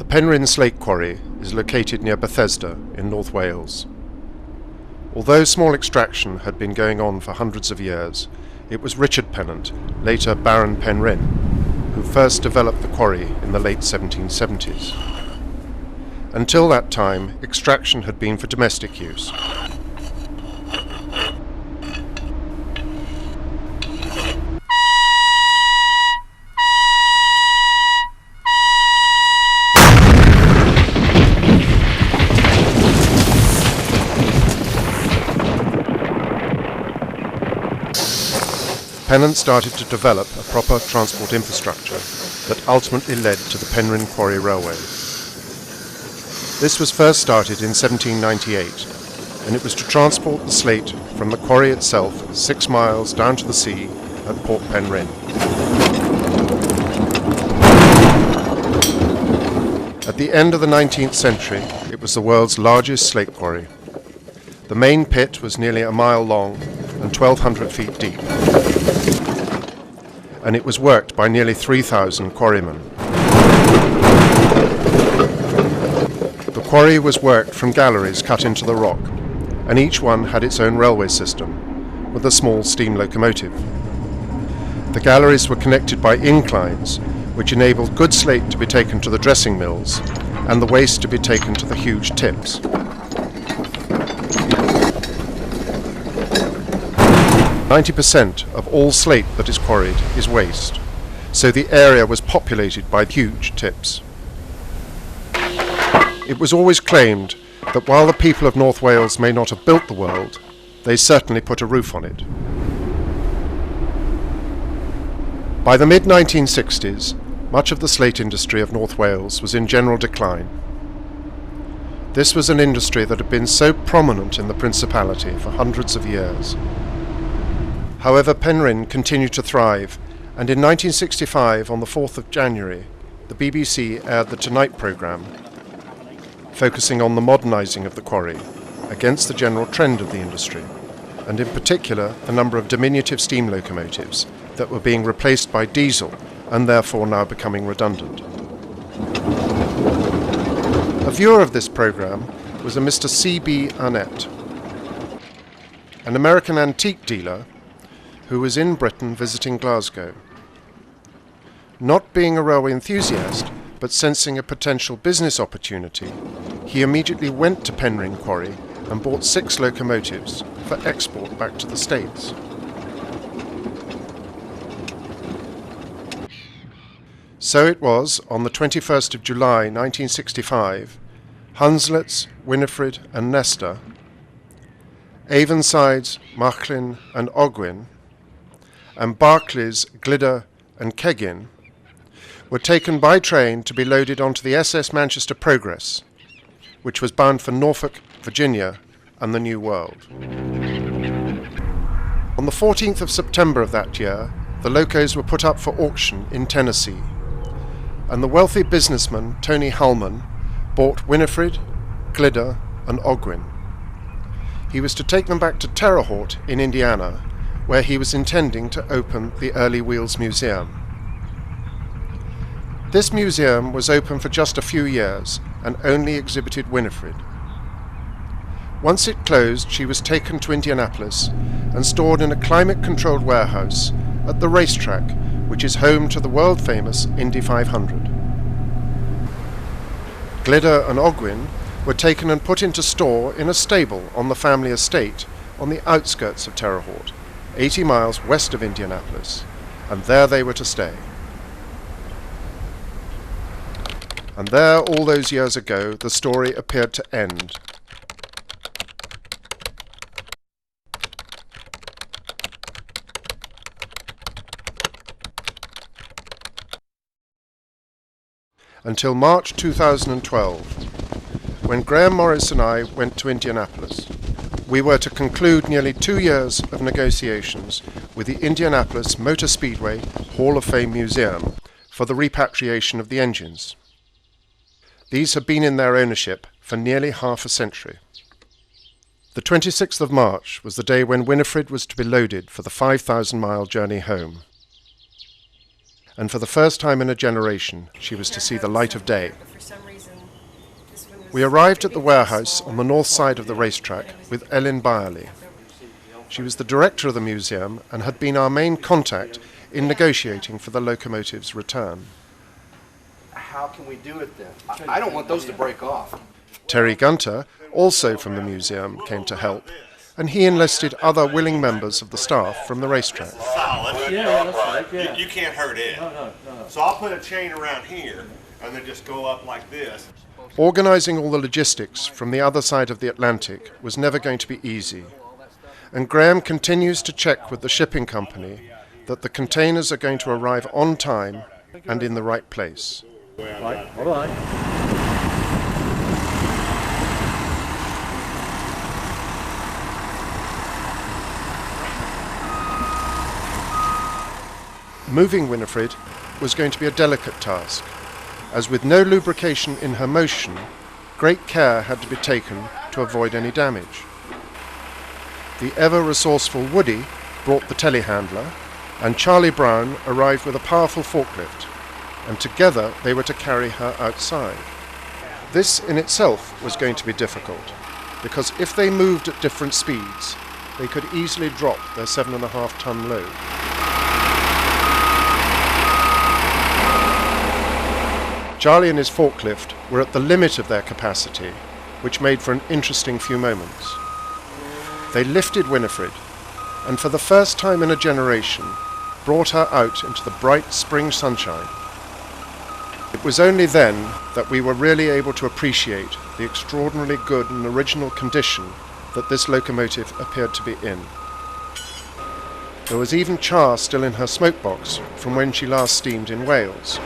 The Penrhyn Slate Quarry is located near Bethesda in North Wales. Although small extraction had been going on for hundreds of years, it was Richard Pennant, later Baron Penrhyn, who first developed the quarry in the late 1770s. Until that time, extraction had been for domestic use. Pennant started to develop a proper transport infrastructure that ultimately led to the Penrhyn Quarry Railway. This was first started in 1798, and it was to transport the slate from the quarry itself 6 miles down to the sea at Port Penrhyn. At the end of the 19th century, it was the world's largest slate quarry. The main pit was nearly a mile long and 1,200 feet deep, and it was worked by nearly 3,000 quarrymen. The quarry was worked from galleries cut into the rock, and each one had its own railway system, with a small steam locomotive. The galleries were connected by inclines, which enabled good slate to be taken to the dressing mills, and the waste to be taken to the huge tips. 90% of all slate that is quarried is waste, so the area was populated by huge tips. It was always claimed that while the people of North Wales may not have built the world, they certainly put a roof on it. By the mid-1960s, much of the slate industry of North Wales was in general decline. This was an industry that had been so prominent in the Principality for hundreds of years. However, Penrhyn continued to thrive, and in 1965, on the 4th of January, the BBC aired the Tonight programme, focusing on the modernising of the quarry, against the general trend of the industry, and in particular the number of diminutive steam locomotives that were being replaced by diesel and therefore now becoming redundant. A viewer of this programme was a Mr. C.B. Arnett, an American antique dealer who was in Britain visiting Glasgow. Not being a railway enthusiast, but sensing a potential business opportunity, he immediately went to Penrhyn Quarry and bought 6 locomotives for export back to the States. So it was, on the 21st of July 1965, Hunslet's, Winifred and Nesta, Avenside's, Machlin and Ogwyn, and Barclay's, Glidder and Keggin were taken by train to be loaded onto the SS Manchester Progress, which was bound for Norfolk, Virginia and the New World. On the 14th of September of that year, the locos were put up for auction in Tennessee, and the wealthy businessman Tony Hulman bought Winifred, Glidder and Ogwyn. He was to take them back to Terre Haute in Indiana, where he was intending to open the Early Wheels Museum. This museum was open for just a few years and only exhibited Winifred. Once it closed, she was taken to Indianapolis and stored in a climate-controlled warehouse at the racetrack, which is home to the world-famous Indy 500. Glidder and Ogwyn were taken and put into store in a stable on the family estate on the outskirts of Terre Haute, 80 miles west of Indianapolis, and there they were to stay. And there, all those years ago, the story appeared to end. Until March 2012, when Graham Morris and I went to Indianapolis. We were to conclude nearly 2 years of negotiations with the Indianapolis Motor Speedway Hall of Fame Museum for the repatriation of the engines. These had been in their ownership for nearly half a century. The 26th of March was the day when Winifred was to be loaded for the 5,000-mile journey home. And for the first time in a generation, she was to see the light of day. For some reason We arrived at the warehouse on the north side of the racetrack with Ellen Byerly. She was the director of the museum and had been our main contact in negotiating for the locomotive's return. How can we do it then? I don't want those to break off. Terry Gunter, also from the museum, came to help, and he enlisted other willing members of the staff from the racetrack. Solid. Yeah, that's right. Yeah. You can't hurt it. No. So I'll put a chain around here and then just go up like this. Organising all the logistics from the other side of the Atlantic was never going to be easy, and Graham continues to check with the shipping company that the containers are going to arrive on time and in the right place. Right, all right. Moving Winifred was going to be a delicate task, as with no lubrication in her motion, great care had to be taken to avoid any damage. The ever-resourceful Woody brought the telehandler, and Charlie Brown arrived with a powerful forklift, and together they were to carry her outside. This in itself was going to be difficult, because if they moved at different speeds, they could easily drop their 7.5-ton load. Charlie and his forklift were at the limit of their capacity, which made for an interesting few moments. They lifted Winifred, and for the first time in a generation, brought her out into the bright spring sunshine. It was only then that we were really able to appreciate the extraordinarily good and original condition that this locomotive appeared to be in. There was even char still in her smokebox from when she last steamed in Wales.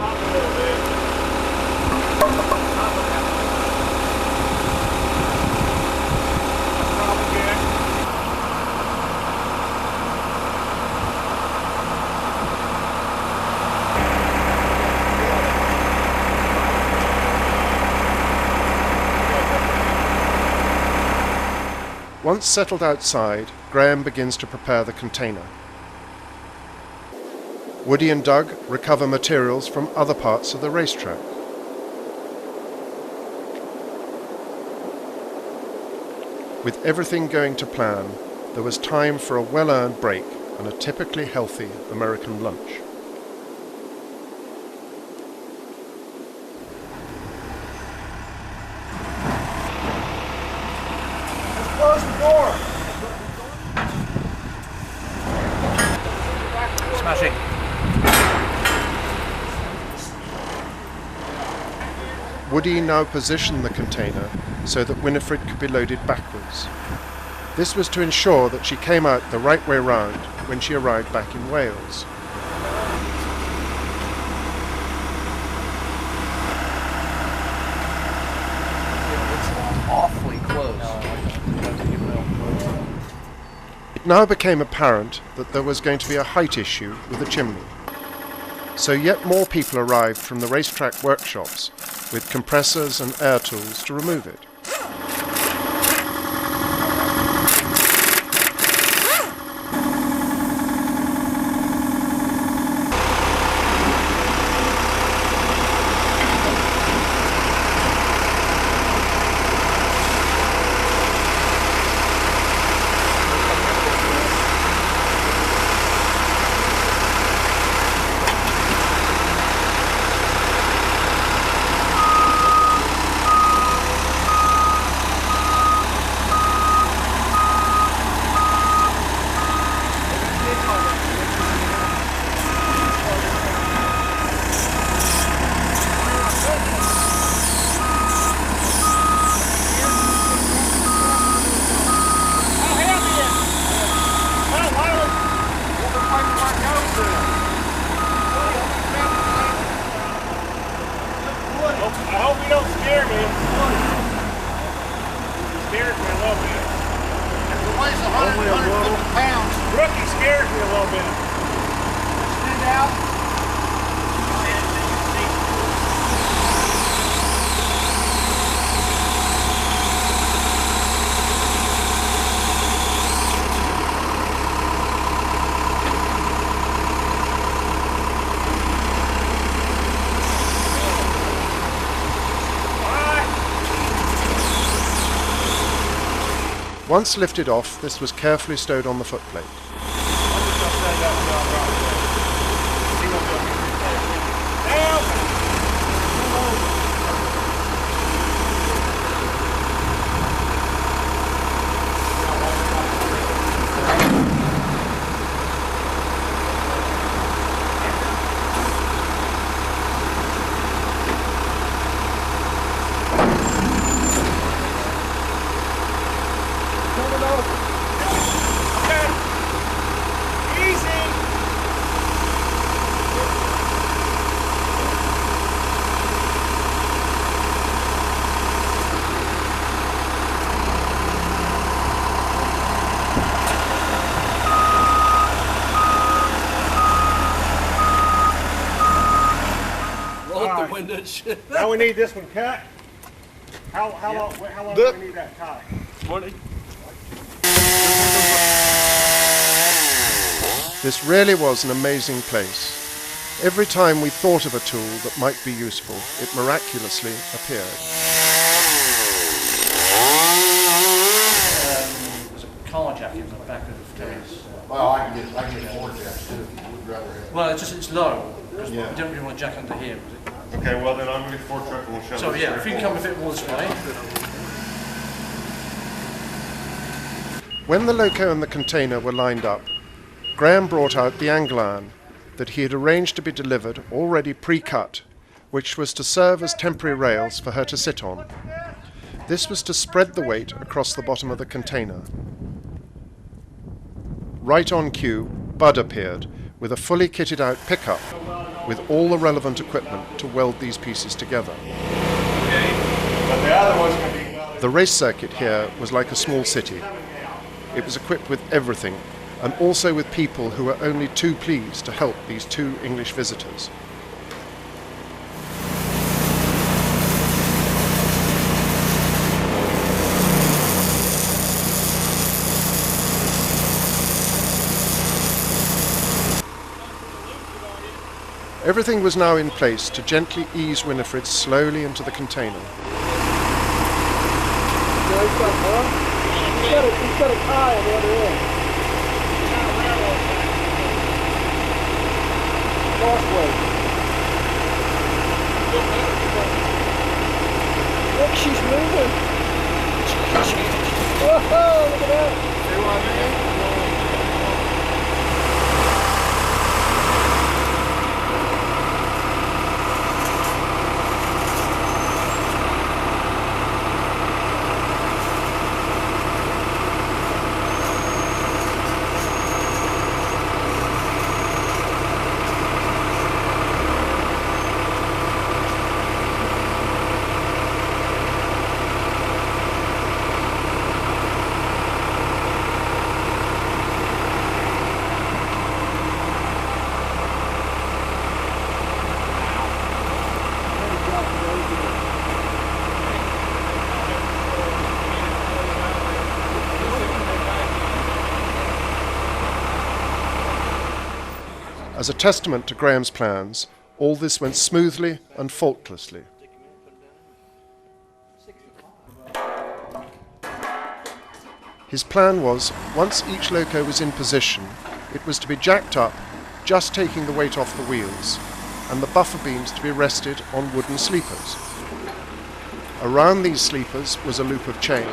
Once settled outside, Graham begins to prepare the container. Woody and Doug recover materials from other parts of the racetrack. With everything going to plan, there was time for a well-earned break and a typically healthy American lunch. Close the door. Smashing. Woody now positioned the container so that Winifred could be loaded backwards. This was to ensure that she came out the right way round when she arrived back in Wales. Awfully close. It now became apparent that there was going to be a height issue with the chimney. So yet more people arrived from the racetrack workshops with compressors and air tools to remove it. I hope you don't scare me. You scared me a little bit. The weighs 150 pounds. Rookie scares me a little bit. Stand out. Once lifted off, this was carefully stowed on the footplate. Now we need this one cut. How long do we need that tie? 20. This really was an amazing place. Every time we thought of a tool that might be useful, it miraculously appeared. There's a car jacket on the back of Terry's. Well, I can get more jacks too if you would rather have. Well, it's low. Because we don't really want a jack under here. Okay, well then I'm going to get the fork truck and we'll shove So this yeah, there. if you can come a bit more this way. When the loco and the container were lined up, Graham brought out the angle iron that he had arranged to be delivered already pre-cut, which was to serve as temporary rails for her to sit on. This was to spread the weight across the bottom of the container. Right on cue, Bud appeared with a fully kitted out pickup with all the relevant equipment to weld these pieces together. But the other one's going to be... The race circuit here was like a small city. It was equipped with everything, and also with people who were only too pleased to help these two English visitors. Everything was now in place to gently ease Winifred slowly into the container. He's got a tie on the other end. Crossway. Look, she's moving. Oh, look at that. See what I mean? As a testament to Graham's plans, all this went smoothly and faultlessly. His plan was, once each loco was in position, it was to be jacked up, just taking the weight off the wheels, and the buffer beams to be rested on wooden sleepers. Around these sleepers was a loop of chain,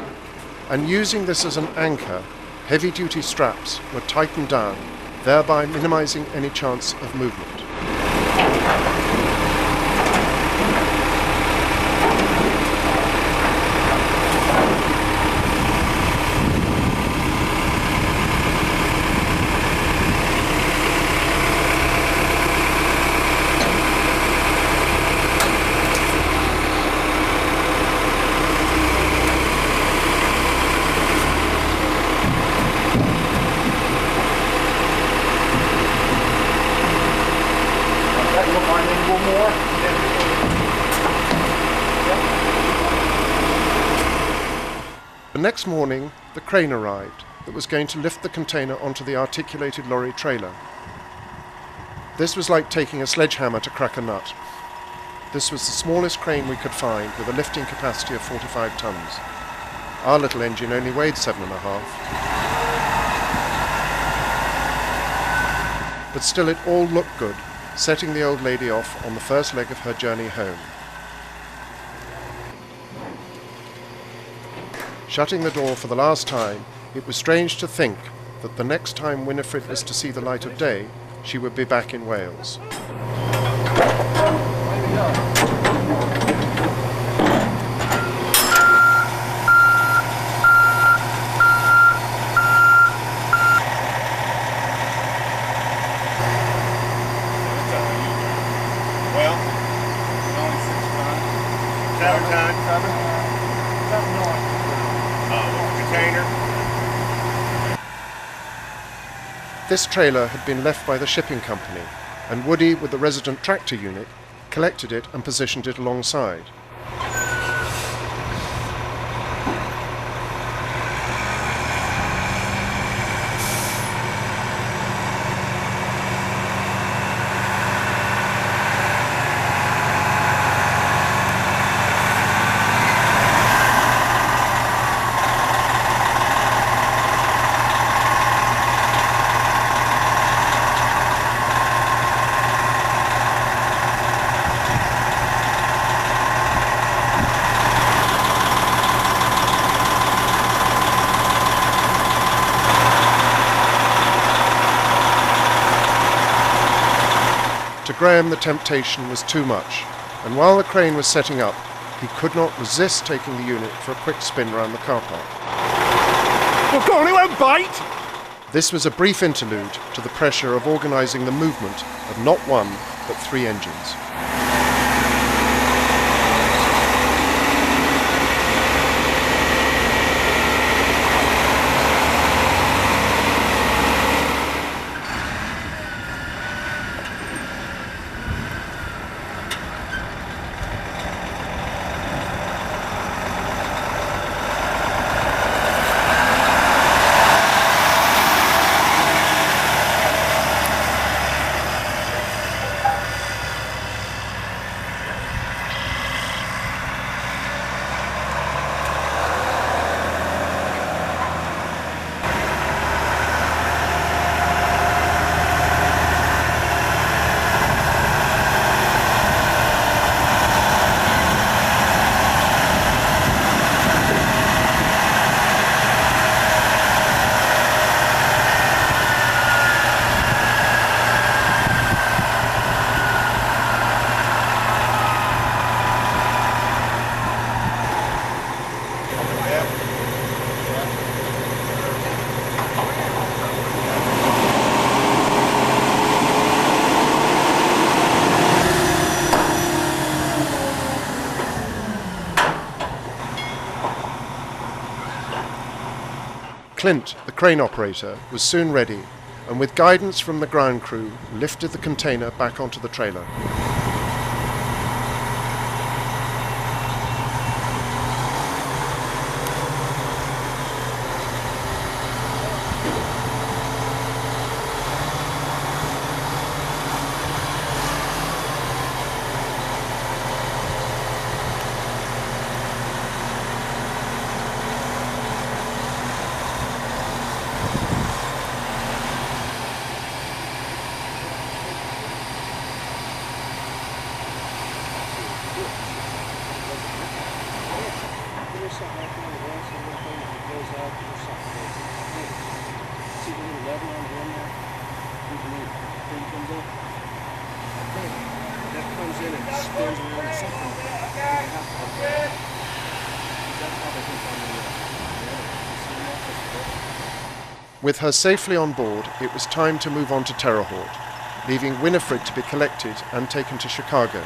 and using this as an anchor, heavy-duty straps were tightened down, thereby minimizing any chance of movement. The next morning, the crane arrived that was going to lift the container onto the articulated lorry trailer. This was like taking a sledgehammer to crack a nut. This was the smallest crane we could find with a lifting capacity of 45 tons. Our little engine only weighed 7.5. But still it all looked good, setting the old lady off on the first leg of her journey home. Shutting the door for the last time, it was strange to think that the next time Winifred was to see the light of day, she would be back in Wales. Well, only 6 tons. 7 tons. 7. Container. This trailer had been left by the shipping company, and Woody, with the resident tractor unit, collected it and positioned it alongside. To Graham, the temptation was too much, and while the crane was setting up, he could not resist taking the unit for a quick spin round the car park. Well, go on, it won't bite! This was a brief interlude to the pressure of organising the movement of not one, but 3 engines. Clint, the crane operator, was soon ready, and with guidance from the ground crew, lifted the container back onto the trailer. With her safely on board, it was time to move on to Terre Haute, leaving Winifred to be collected and taken to Chicago.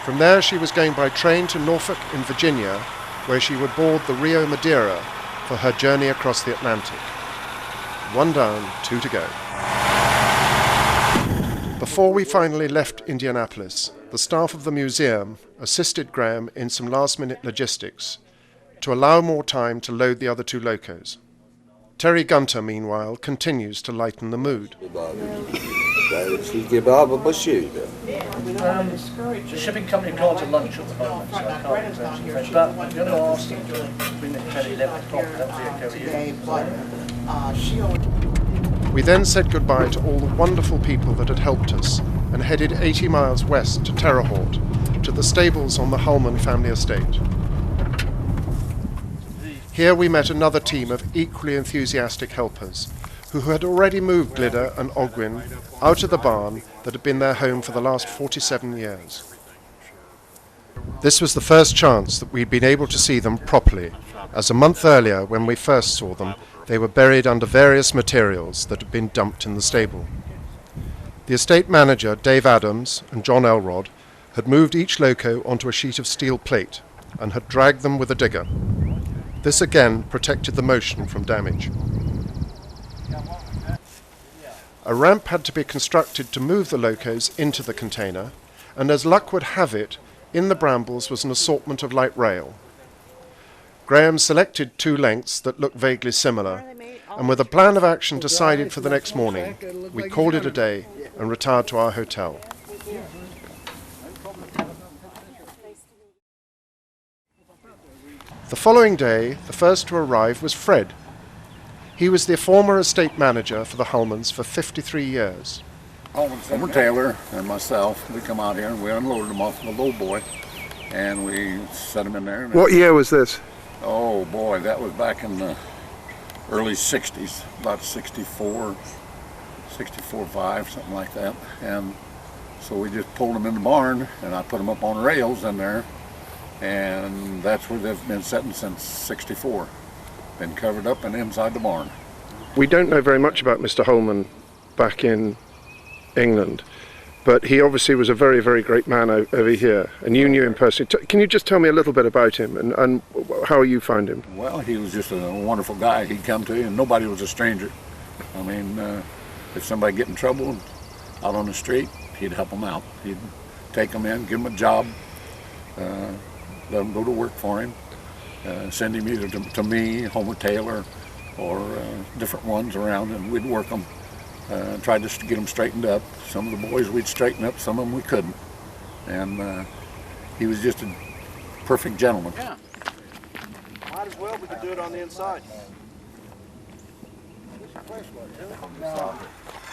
From there she was going by train to Norfolk in Virginia, where she would board the Rio Madeira for her journey across the Atlantic. 1 down, 2 to go. Before we finally left Indianapolis, the staff of the museum assisted Graham in some last-minute logistics to allow more time to load the other 2 locos. Terry Gunter, meanwhile, continues to lighten the mood. She give out of a shoe. The shipping company gone to lunch at the moment, so I can't exactly say. But I'm going to ask them to bring it 10, 11 o'clock. That'll be okay. We then said goodbye to all the wonderful people that had helped us and headed 80 miles west to Terre Haute, to the stables on the Hullman family estate. Here we met another team of equally enthusiastic helpers who had already moved Glidder and Ogwyn out of the barn that had been their home for the last 47 years. This was the first chance that we'd been able to see them properly, as a month earlier, when we first saw them, they were buried under various materials that had been dumped in the stable. The estate manager, Dave Adams, and John Elrod had moved each loco onto a sheet of steel plate and had dragged them with a digger. This again protected the motion from damage. A ramp had to be constructed to move the locos into the container, and as luck would have it, in the brambles was an assortment of light rail. Graham selected 2 lengths that looked vaguely similar, and with a plan of action decided for the next morning, we called it a day and retired to our hotel. The following day, the first to arrive was Fred. He was the former estate manager for the Hullmans for 53 years. Homer Taylor and myself, we come out here and we unloaded them off the low boy and we set them in there. What year was this? Oh boy, that was back in the early 60s, about 64, 5, something like that. And so we just pulled them in the barn and I put them up on rails in there, and that's where they've been sitting since 64. Been covered up and inside the barn. We don't know very much about Mr. Hullman back in England, but he obviously was a very, very great man over here, and you knew him personally. Can you just tell me a little bit about him and how you found him? Well, he was just a wonderful guy. He'd come to you and nobody was a stranger. I mean, if somebody get in trouble out on the street, he'd help them out. He'd take them in, give them a job, let them go to work for him, send him either to me, Homer Taylor, or different ones around, and we'd work them. Tried to get them straightened up. Some of the boys we'd straighten up, some of them we couldn't. And he was just a perfect gentleman. Yeah. Might as well, we could do it on the inside.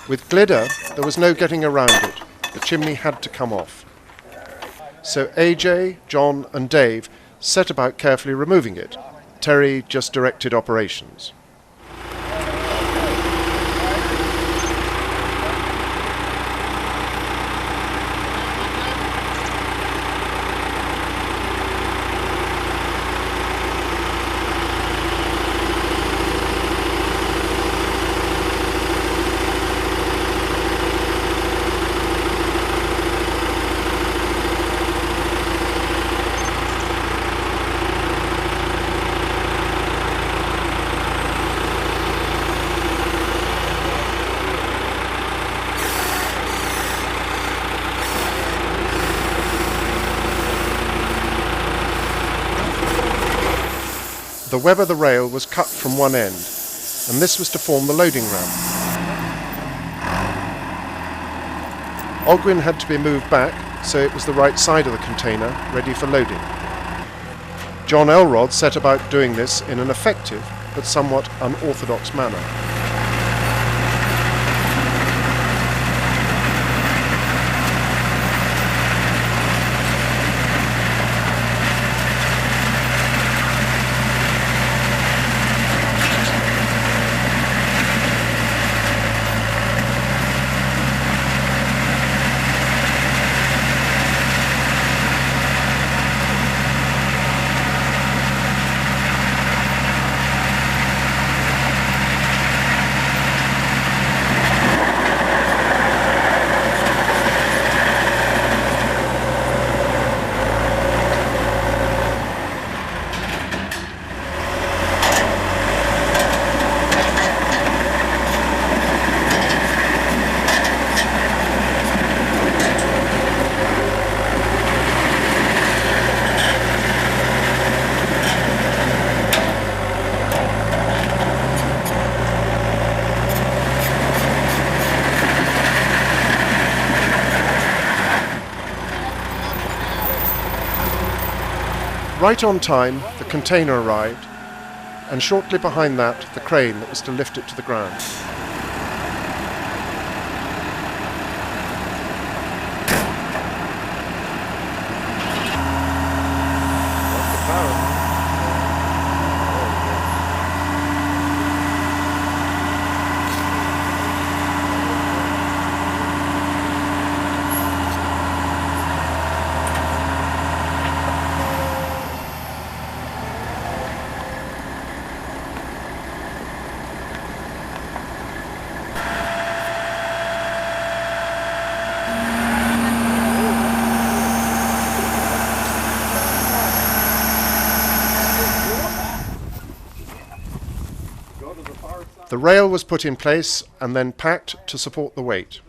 With Glidder, there was no getting around it. The chimney had to come off. So AJ, John and Dave set about carefully removing it. Terry just directed operations. The web of the rail was cut from one end, and this was to form the loading ramp. Ogwyn had to be moved back so it was the right side of the container, ready for loading. John Elrod set about doing this in an effective but somewhat unorthodox manner. Right on time, the container arrived, and shortly behind that, the crane that was to lift it to the ground. The rail was put in place and then packed to support the weight.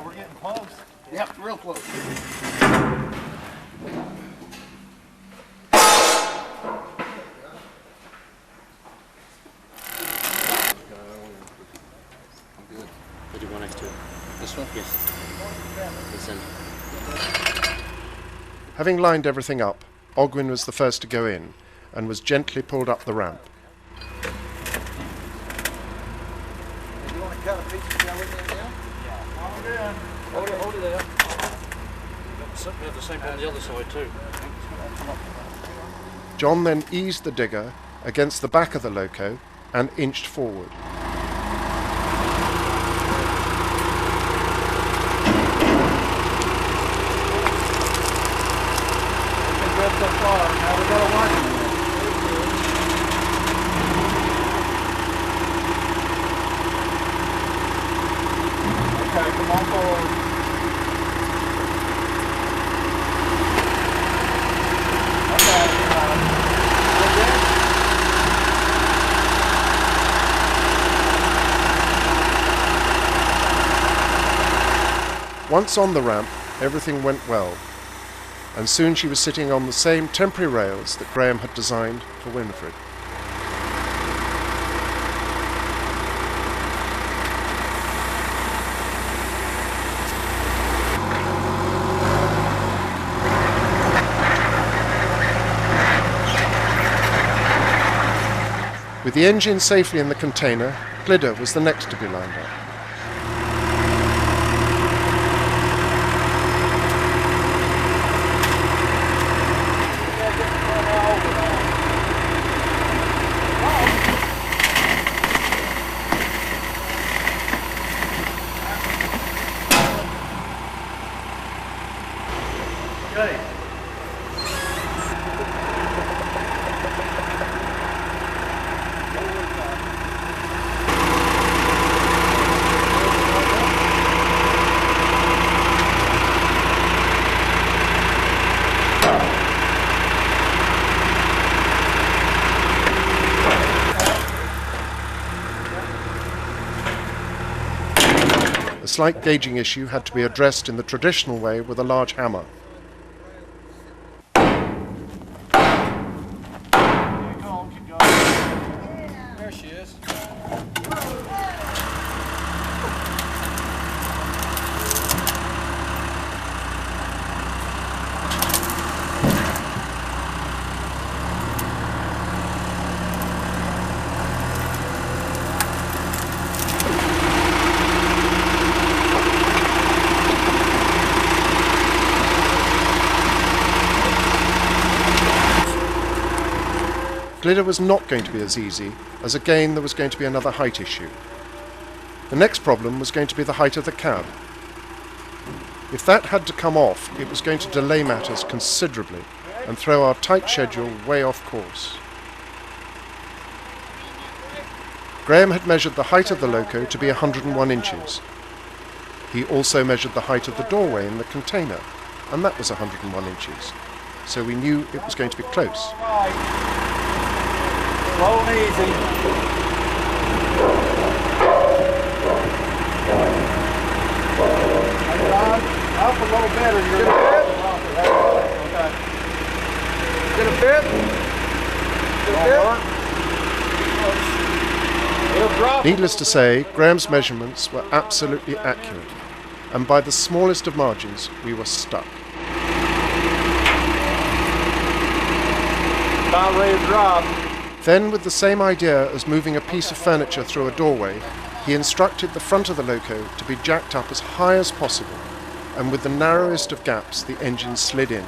We're getting close. Yep, real close. What do you want next to it? This one? Yes. Listen. Having lined everything up, Ogwyn was the first to go in and was gently pulled up the ramp. Do you want to cut a piece of jelly in there? Yeah. Hold it there. We have the same on the other side too. John then eased the digger against the back of the loco and inched forward. So far. Now we got a line. Okay, come on forward. Okay. Once on the ramp, everything went well, and soon she was sitting on the same temporary rails that Graham had designed for Winfried. With the engine safely in the container, Glidder was the next to be lined up. A slight gauging issue had to be addressed in the traditional way with a large hammer. There she is. Glidder was not going to be as easy, as again there was going to be another height issue. The next problem was going to be the height of the cab. If that had to come off, it was going to delay matters considerably and throw our tight schedule way off course. Graham had measured the height of the loco to be 101 inches. He also measured the height of the doorway in the container, and that was 101 inches. So we knew it was going to be close. Slow and easy. Up a little bit and you're going to fit? Did it fit? Did it fit? Needless to say, Graham's measurements were absolutely accurate, and by the smallest of margins, we were stuck. About ready to drop. Then, with the same idea as moving a piece of furniture through a doorway, he instructed the front of the loco to be jacked up as high as possible, and with the narrowest of gaps, the engine slid in.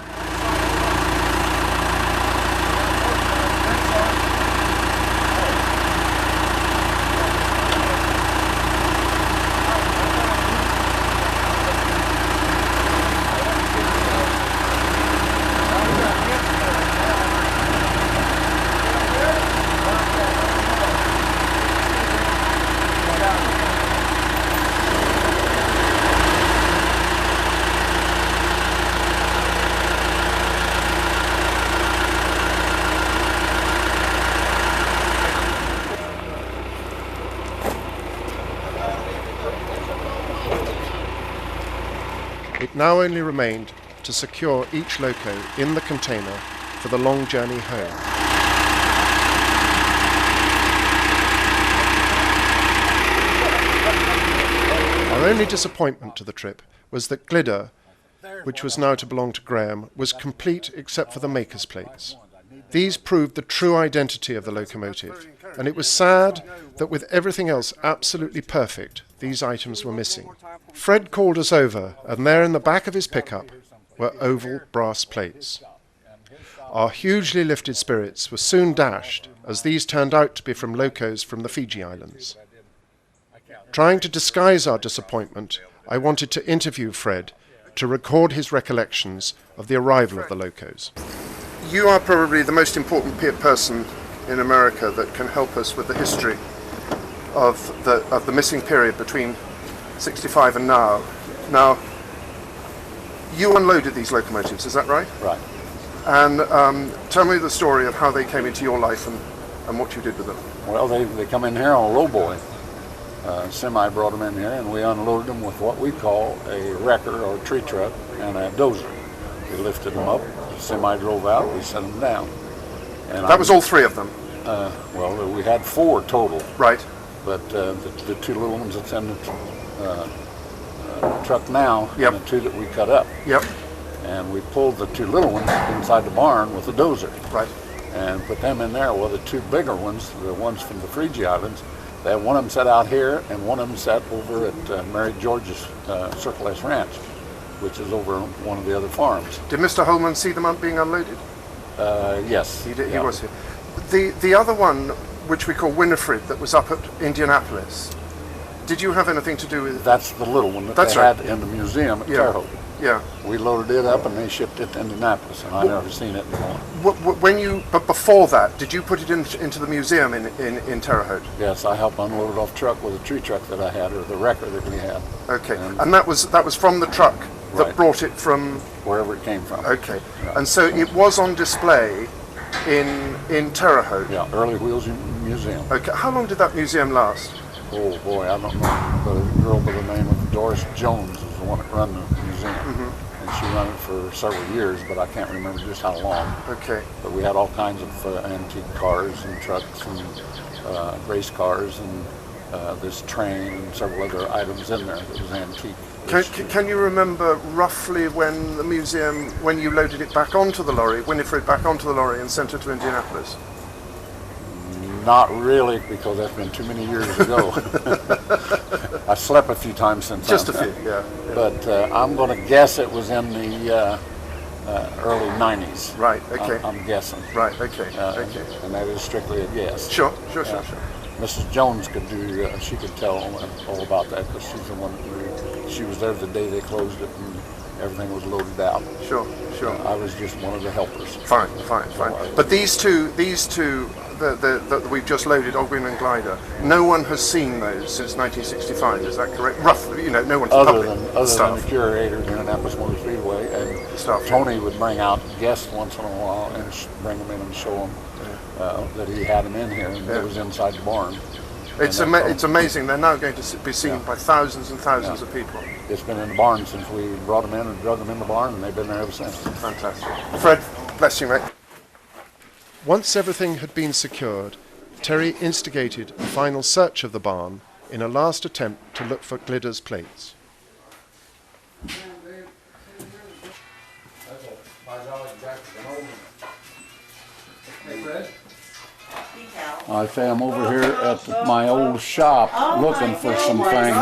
It now only remained to secure each loco in the container for the long journey home. Our only disappointment to the trip was that Glidder, which was now to belong to Graham, was complete except for the maker's plates. These proved the true identity of the locomotive, and it was sad that with everything else absolutely perfect, these items were missing. Fred called us over, and there in the back of his pickup were oval brass plates. Our hugely lifted spirits were soon dashed, as these turned out to be from locos from the Fiji Islands. Trying to disguise our disappointment, I wanted to interview Fred to record his recollections of the arrival of the locos. You are probably the most important person in America that can help us with the history of the missing period between 65 and now. Now, you unloaded these locomotives, is that right? Right. And tell me the story of how they came into your life and what you did with them. Well, they come in here on a lowboy. Semi brought them in here, and we unloaded them with what we call a wrecker or tree truck and a dozer. We lifted them up, the semi drove out, we set them down. And that was all three of them? Well, we had four total. Right. But the two little ones that's in the truck now, yep, and the two that we cut up. Yep. And we pulled the two little ones inside the barn with a dozer. Right. And put them in there. Well, the two bigger ones, the ones from the Fiji Islands, one of them sat out here, and one of them sat over at Mary George's Circle S Ranch, which is over on one of the other farms. Did Mr. Holman see them being unloaded? Yes. He did. He was here. The other one, which we call Winifred, that was up at Indianapolis, did you have anything to do with it? That's the little one that they had in the museum at Terre Haute. Yeah. We loaded it up and they shipped it to Indianapolis, and I never seen it anymore. But before that, did you put it into the museum in Terre Haute? Yes, I helped unload it off truck with a tree truck that I had, or the wrecker that we had. Okay, and that was from the truck that brought it from wherever it came from. Okay, and so it was on display in Terre Haute. Yeah, Early Wheels Museum. Okay, how long did that museum last? Oh boy, I don't know, but a girl by the name of Doris Jones is the one that ran the museum. Mm-hmm. And she ran it for several years, but I can't remember just how long. Okay. But we had all kinds of antique cars and trucks and race cars and this train and several other items in there that was antique. Can you remember roughly when you loaded it back onto the lorry, Winifred back onto the lorry and sent it to Indianapolis? Not really, because that's been too many years ago. I slept a few times since then. Just a few, yeah. But I'm going to guess it was in the early 90s. Right, okay. I'm guessing. Right, okay, okay. And that is strictly a guess. Sure. Mrs. Jones could she could tell all about that, because she's the one that knew. She was there the day they closed it and everything was loaded out. Sure. I was just one of the helpers. Fine. But these two that we've just loaded, Ogwin and Glider, no one has seen those since 1965, is that correct? Roughly, no one's other than the curator in Indianapolis Motor Speedway, and staff. Tony would bring out guests once in a while and bring them in and show them that he had them in here, and it was inside the barn. It's amazing. They're now going to be seen by thousands and thousands of people. It's been in the barn since we brought them in and drug them in the barn, and they've been there ever since. Fantastic. Fred, bless you, mate. Once everything had been secured, Terry instigated a final search of the barn in a last attempt to look for Glidder's plates. I say I'm over here at my old shop looking for some things.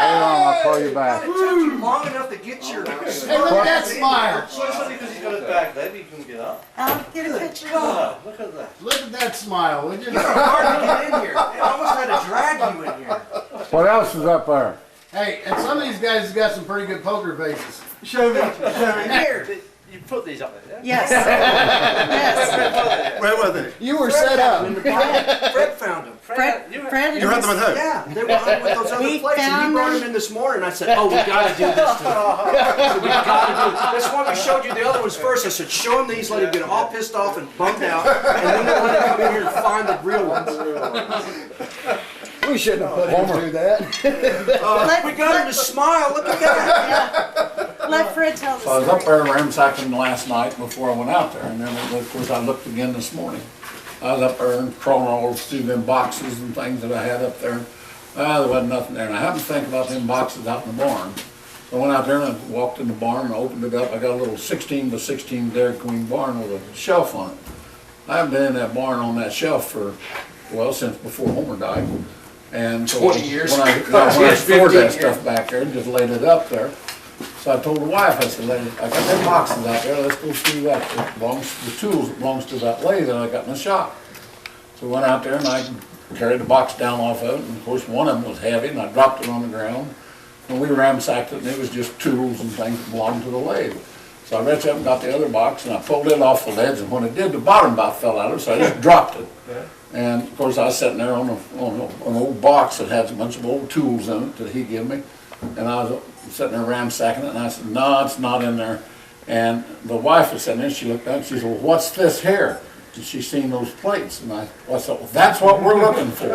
Hold on, I'll call you back. It took you long enough to get your... Hey, look at that smile. Because he's got his back there, he couldn't get up. I'll get a picture of Oh, look at that. Look at that smile, would you? It's hard to get in here. I almost had to drag you in here. What else is up there? Hey, and some of these guys have got some pretty good poker faces. Show me. Here. You put these up there, yeah? Yes. Yes. Where were they? You were set up. Fred found them. Fred You had them at home? Yeah, they were hung with those other We plates, and he found brought them. them in this morning. I said, oh, we got to do this to him. We got to do this. That's why we showed you the other ones first. I said, show him these, let him get all pissed off and bummed out, and then we'll let him come in here and find the real ones. We shouldn't have put him through that. We got him to smile. Look at that. Let Fred tell the So I was story. up there ransacking last night before I went out there, and then of course I looked again this morning. I was up there and crawling all through them boxes and things that I had up there. There wasn't nothing there, and I happened to think about them boxes out in the barn. So I went out there and I walked in the barn and opened it up. I got a little 16 by 16 Dairy Queen barn with a shelf on it. I haven't been in that barn on that shelf for, well, since before Homer died. And so 20 years. when I stored that stuff back there and just laid it up there, so I told the wife, I said, I got them boxes out there, let's go through that. The tools that belongs to that lathe that I got in the shop. So I went out there and I carried the box down off of it, and of course one of them was heavy, and I dropped it on the ground. And we ransacked it, and it was just tools and things that belonged to the lathe. So I reached up and got the other box, and I pulled it off the ledge, and when it did, the bottom about fell out of it, so I just dropped it. And of course I was sitting there on an old box that had a bunch of old tools in it that he gave me. And I was sitting there ransacking it, and I said, no, it's not in there. And the wife was sitting there, she looked up, and she said, well, what's this here? And she seen those plates, and I said, well, that's what we're looking for.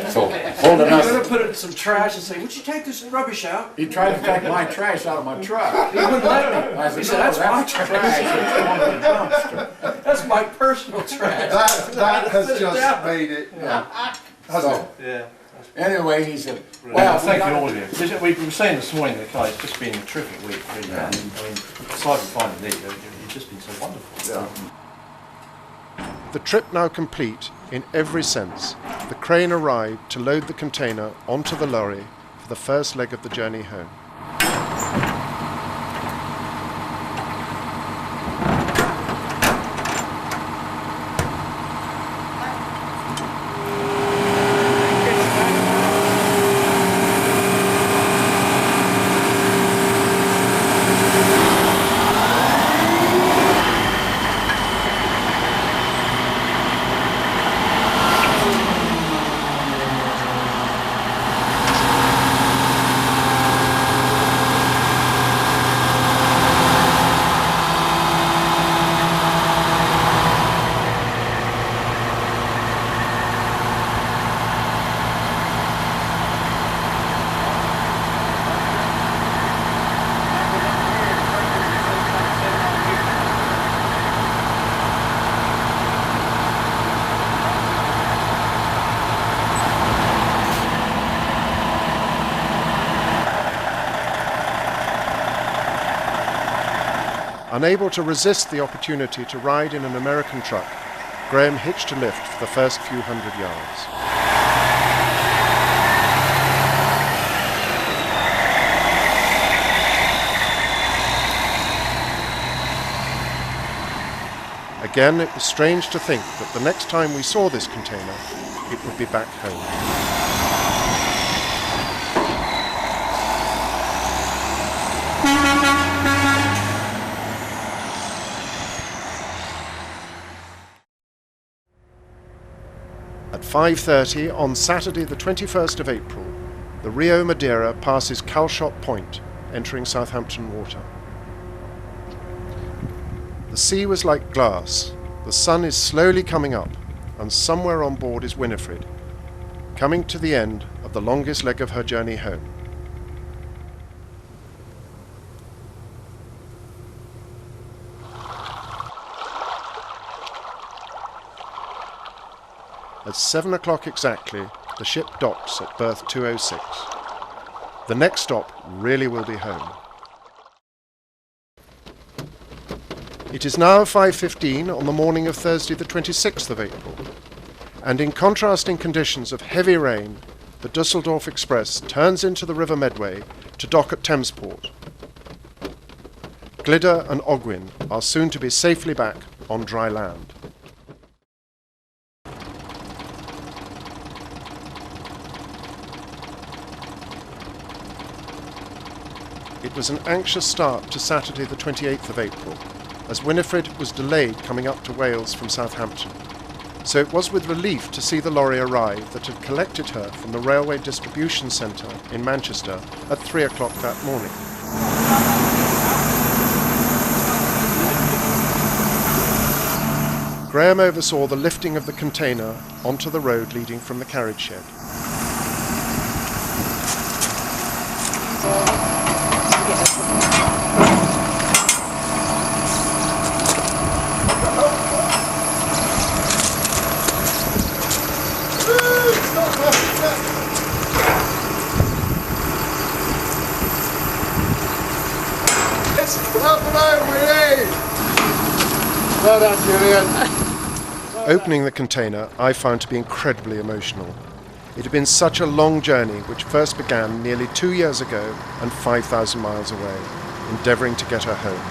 So, holding I'm us, going to put it in some trash and say, would you take this rubbish out? he tried to take my trash out of my truck. He wouldn't let me. I said, He said, no, that's my trash, trash. it's on the dumpster. That's my personal trash. That has just made it. Yeah. So, Yeah. Anyway, he said, Well, well, thank you all of you. We were saying this morning that it's just been a terrific week, really. Yeah. I mean, aside from finding these, you've just been so wonderful. yeah. The trip now complete in every sense, the crane arrived to load the container onto the lorry for the first leg of the journey home. Unable to resist the opportunity to ride in an American truck, Graham hitched a lift for the first few hundred yards. Again, it was strange to think that the next time we saw this container, it would be back home. At 5:30 on Saturday the 21st of April, the Rio Madeira passes Calshot Point, entering Southampton water. The sea was like glass, the sun is slowly coming up, and somewhere on board is Winifred, coming to the end of the longest leg of her journey home. At 7 o'clock exactly, the ship docks at berth 206. The next stop really will be home. It is now 5:15 on the morning of Thursday the 26th of April, and in contrasting conditions of heavy rain, the Dusseldorf Express turns into the River Medway to dock at Thamesport. Glidder and Ogwyn are soon to be safely back on dry land. It was an anxious start to Saturday the 28th of April, as Winifred was delayed coming up to Wales from Southampton. So it was with relief to see the lorry arrive that had collected her from the Railway Distribution Centre in Manchester at 3 o'clock that morning. Graham oversaw the lifting of the container onto the road leading from the carriage shed. Well done, Julian. Opening the container, I found to be incredibly emotional. It had been such a long journey, which first began nearly 2 years ago and 5,000 miles away, endeavouring to get her home.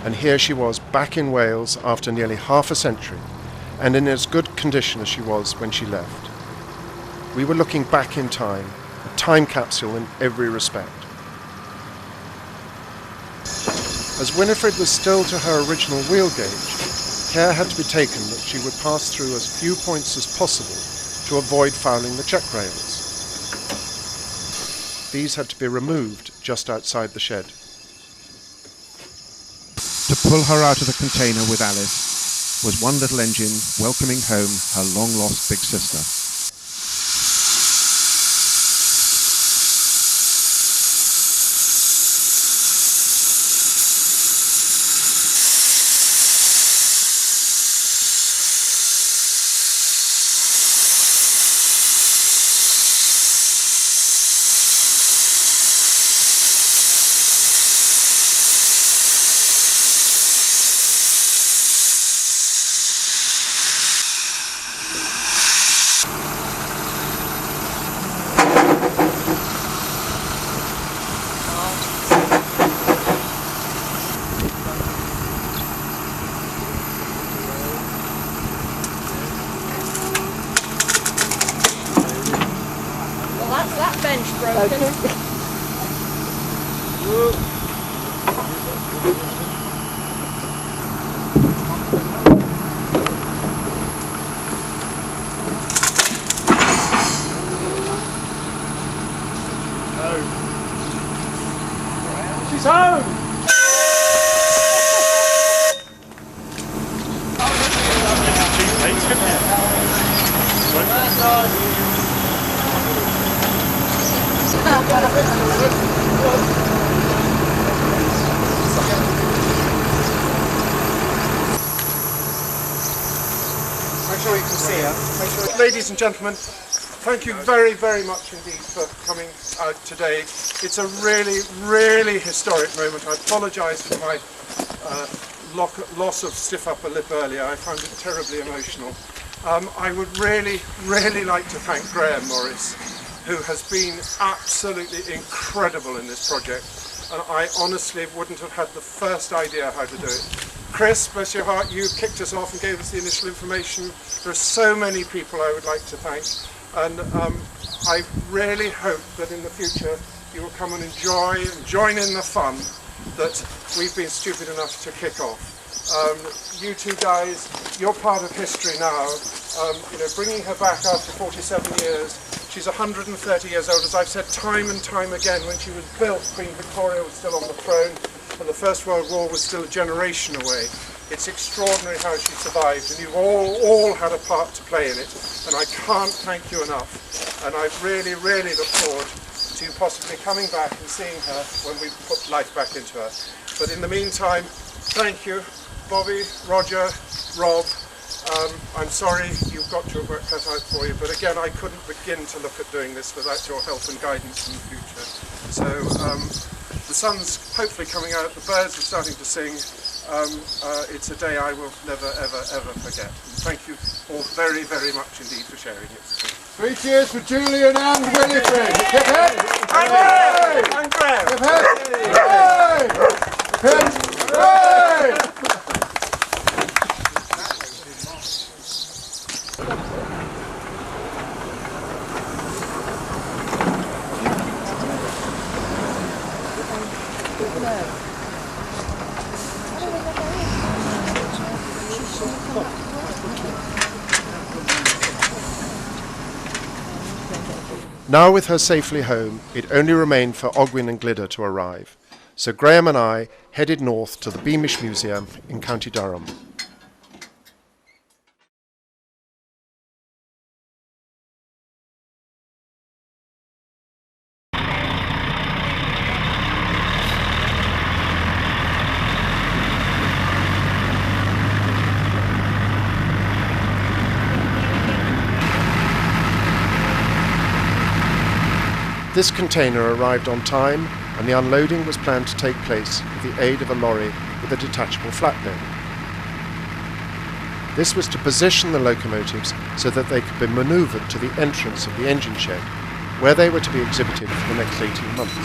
And here she was back in Wales after nearly half a century, and in as good condition as she was when she left. We were looking back in time, a time capsule in every respect. As Winifred was still to her original wheel gauge, care had to be taken that she would pass through as few points as possible to avoid fouling the check rails. These had to be removed just outside the shed. To pull her out of the container with Alice was one little engine welcoming home her long-lost big sister. That bench broken. She's home! Make sure you can see her. Ladies and gentlemen, thank you very, very much indeed for coming out today. It's a really, really historic moment. I apologise for my loss of stiff upper lip earlier. I found it terribly emotional. I would really, really like to thank Graham Morris, who has been absolutely incredible in this project, and I honestly wouldn't have had the first idea how to do it. Chris, bless your heart, you kicked us off and gave us the initial information. There are so many people I would like to thank, and I really hope that in the future you will come and enjoy and join in the fun that we've been stupid enough to kick off. You two guys, you're part of history now. You know, bringing her back after 47 years. She's 130 years old. As I've said time and time again, when she was built, Queen Victoria was still on the throne, and the First World War was still a generation away. It's extraordinary how she survived, and you've all had a part to play in it, and I can't thank you enough. And I really, really look forward to possibly coming back and seeing her when we put life back into her. But in the meantime, thank you, Bobby, Roger, Rob, I'm sorry you've got your work cut out for you, but again, I couldn't begin to look at doing this without your help and guidance in the future. So the sun's hopefully coming out, the birds are starting to sing. It's a day I will never, ever, ever forget. And thank you all very, very much indeed for sharing it. 3 cheers for Julian and Winifred. Hip hip! Hooray! Hip hip! Hooray! Hip hooray! Now with her safely home, it only remained for Ogwyn and Glyder to arrive. So Graham and I headed north to the Beamish Museum in County Durham. This container arrived on time, and the unloading was planned to take place with the aid of a lorry with a detachable flatbed. This was to position the locomotives so that they could be manoeuvred to the entrance of the engine shed, where they were to be exhibited for the next 18 months.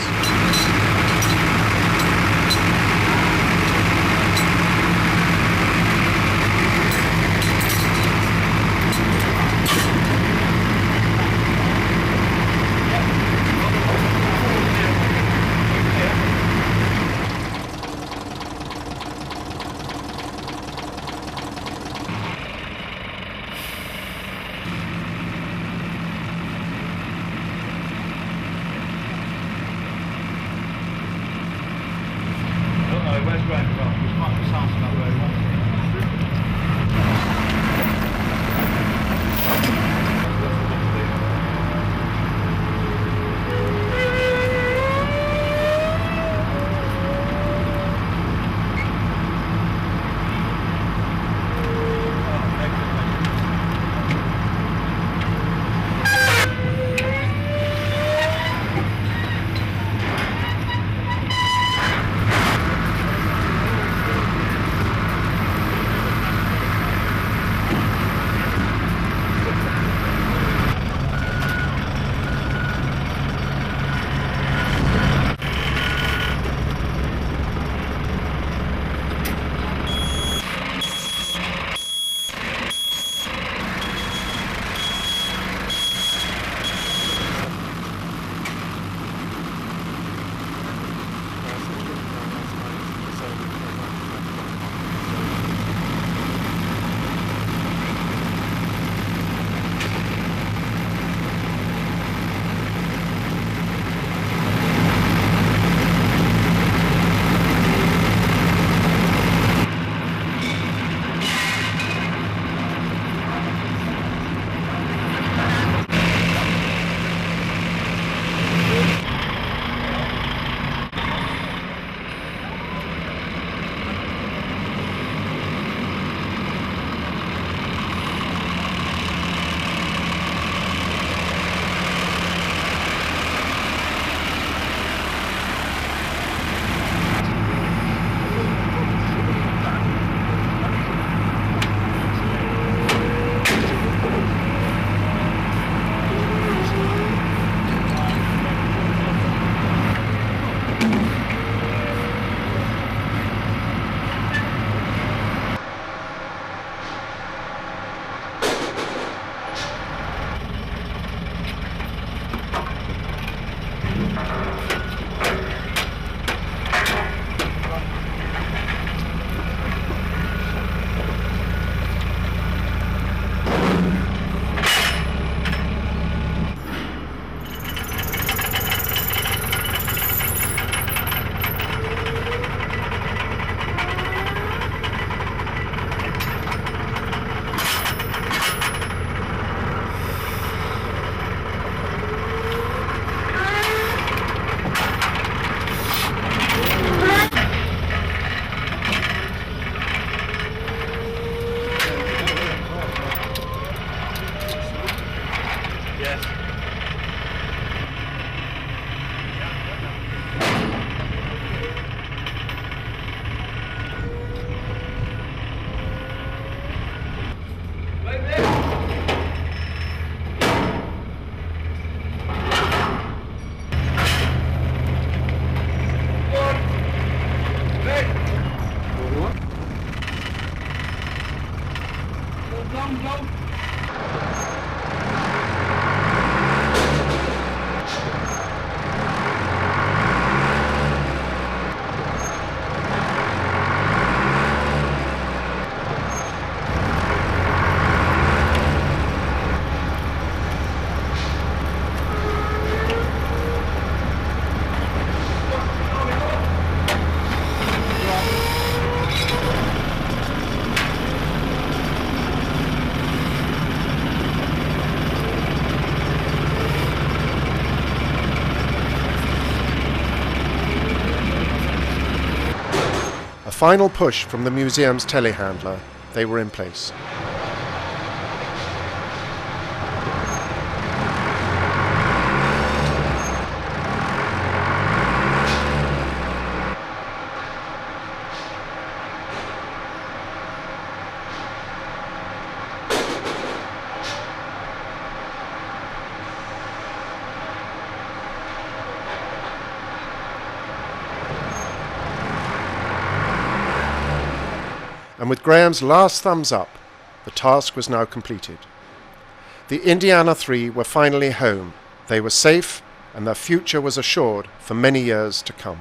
A final push from the museum's telehandler, they were in place. And with Graham's last thumbs up, the task was now completed. The Indiana Three were finally home. They were safe, and their future was assured for many years to come.